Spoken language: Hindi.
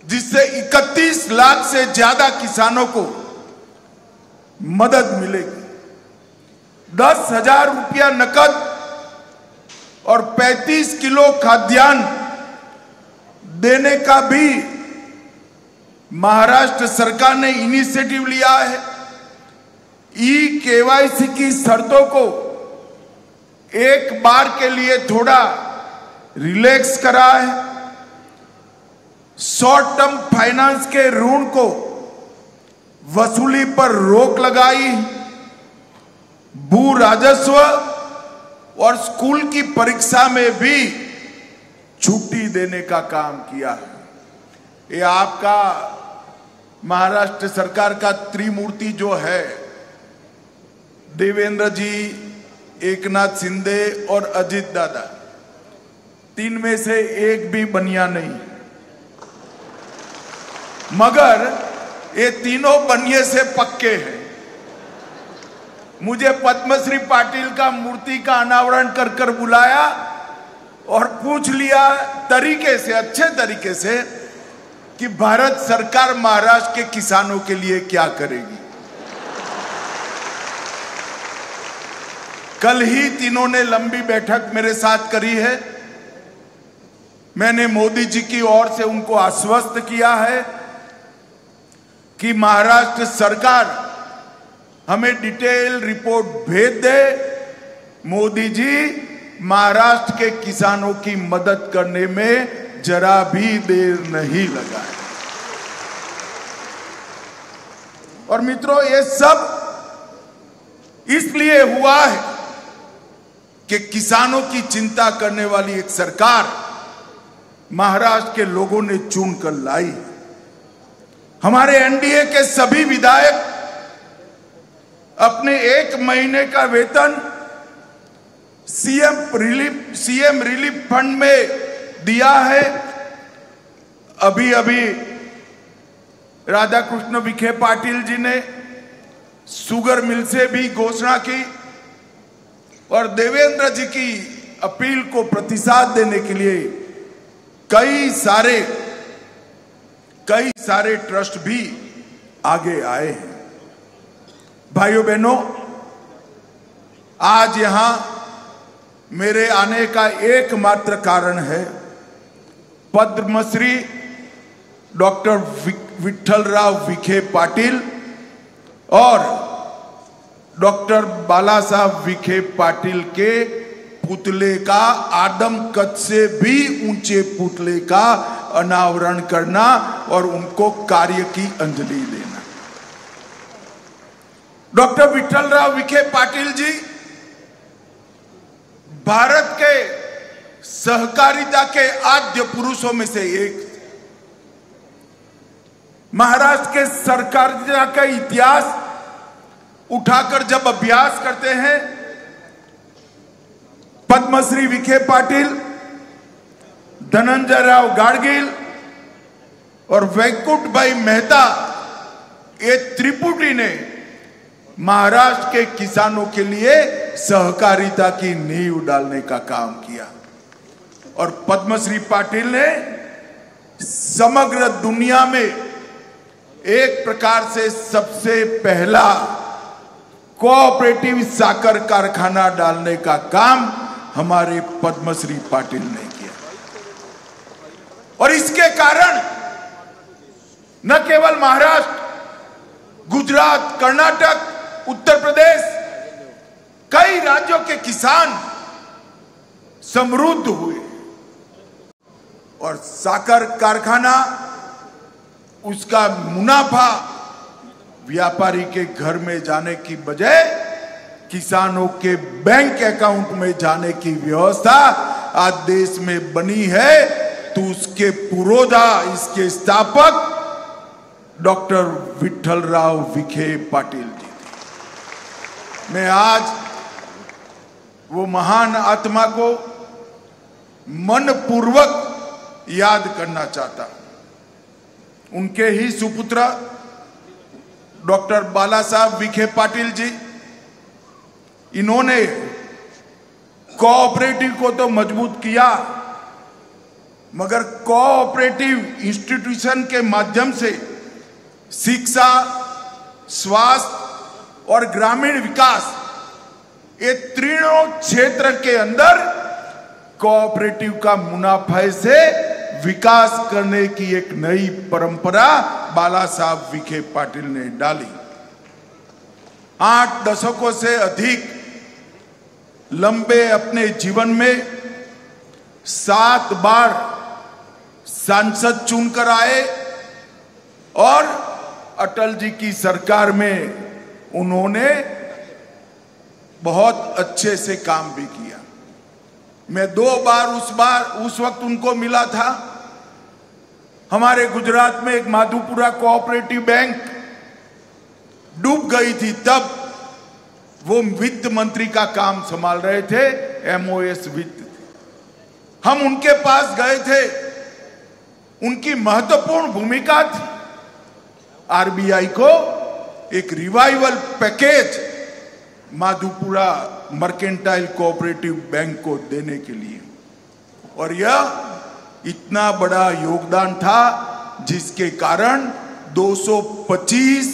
जिससे 31 लाख से ज्यादा किसानों को मदद मिलेगी। 10,000 रुपया नकद और 35 किलो खाद्यान्न देने का भी महाराष्ट्र सरकार ने इनिशिएटिव लिया है। ई-केवाईसी की शर्तों को एक बार के लिए थोड़ा रिलैक्स करा है। शॉर्ट टर्म फाइनेंस के ऋण को वसूली पर रोक लगाई। भू राजस्व और स्कूल की परीक्षा में भी छुट्टी देने का काम किया है। ये आपका महाराष्ट्र सरकार का त्रिमूर्ति जो है, देवेंद्र जी, एकनाथ शिंदे और अजित दादा, तीन में से एक भी बनिया नहीं, मगर ये तीनों बनिए से पक्के हैं। मुझे पद्मश्री पाटिल का मूर्ति का अनावरण कर कर बुलाया और पूछ लिया तरीके से, अच्छे तरीके से, कि भारत सरकार महाराष्ट्र के किसानों के लिए क्या करेगी। कल ही तीनों ने लंबी बैठक मेरे साथ करी है। मैंने मोदी जी की ओर से उनको आश्वस्त किया है कि महाराष्ट्र सरकार हमें डिटेल रिपोर्ट भेज दे। मोदी जी महाराष्ट्र के किसानों की मदद करने में जरा भी देर नहीं लगाए। और मित्रों, ये सब इसलिए हुआ है कि किसानों की चिंता करने वाली एक सरकार महाराष्ट्र के लोगों ने चुन कर लाई। हमारे एनडीए के सभी विधायक अपने 1 महीने का वेतन सीएम रिलीफ फंड में दिया है। अभी अभी राधाकृष्ण विखे पाटिल जी ने शुगर मिल से भी घोषणा की और देवेंद्र जी की अपील को प्रतिसाद देने के लिए कई सारे ट्रस्ट भी आगे आए हैं। भाइयों बहनों, आज यहां मेरे आने का एकमात्र कारण है पद्मश्री डॉक्टर विठ्ठलराव विखे पाटिल और डॉक्टर बाला साहब विखे पाटिल के पुतले का, आदमकद से भी ऊंचे पुतले का अनावरण करना और उनको कार्य की अंजलि देना। डॉक्टर विठ्ठलराव विखे पाटिल जी भारत के सहकारिता के आद्य पुरुषों में से एक। महाराष्ट्र के सहकारिता का इतिहास उठाकर जब अभ्यास करते हैं, पद्मश्री विखे पाटिल, धनंजय राव गाडगिल और वैकुंठ भाई मेहता, ये त्रिपुटी ने महाराष्ट्र के किसानों के लिए सहकारिता की नींव डालने का काम किया। और पद्मश्री पाटिल ने समग्र दुनिया में एक प्रकार से सबसे पहला कोऑपरेटिव साकर कारखाना डालने का काम हमारे पद्मश्री पाटिल ने किया। और इसके कारण न केवल महाराष्ट्र, गुजरात, कर्नाटक, उत्तर प्रदेश, कई राज्यों के किसान समृद्ध हुए। और साकर कारखाना, उसका मुनाफा व्यापारी के घर में जाने की बजाय किसानों के बैंक अकाउंट में जाने की व्यवस्था आज देश में बनी है। तो उसके पुरोधा, इसके स्थापक डॉक्टर विठ्ठलराव विखे पाटिल जी थे। मैं आज वो महान आत्मा को मनपूर्वक याद करना चाहता हूं। उनके ही सुपुत्र डॉक्टर बाला साहब विखे पाटिल जी, इन्होंने कोऑपरेटिव को तो मजबूत किया, मगर कोऑपरेटिव इंस्टीट्यूशन के माध्यम से शिक्षा, स्वास्थ्य और ग्रामीण विकास, ये तीनों क्षेत्र के अंदर कोऑपरेटिव का मुनाफे से विकास करने की एक नई परंपरा बाला साहब विखे पाटिल ने डाली। 8 दशकों से अधिक लंबे अपने जीवन में 7 बार सांसद चुनकर आए और अटल जी की सरकार में उन्होंने बहुत अच्छे से काम भी किया। मैं 2 बार उस वक्त उनको मिला था। हमारे गुजरात में एक माधुपुरा कोऑपरेटिव बैंक डूब गई थी, तब वो वित्त मंत्री का काम संभाल रहे थे, एमओएस वित्त। हम उनके पास गए थे, उनकी महत्वपूर्ण भूमिका थी आरबीआई को एक revival package Madhupura mercantile cooperative bank को देने के लिए, और यह इतना बड़ा योगदान था जिसके कारण 225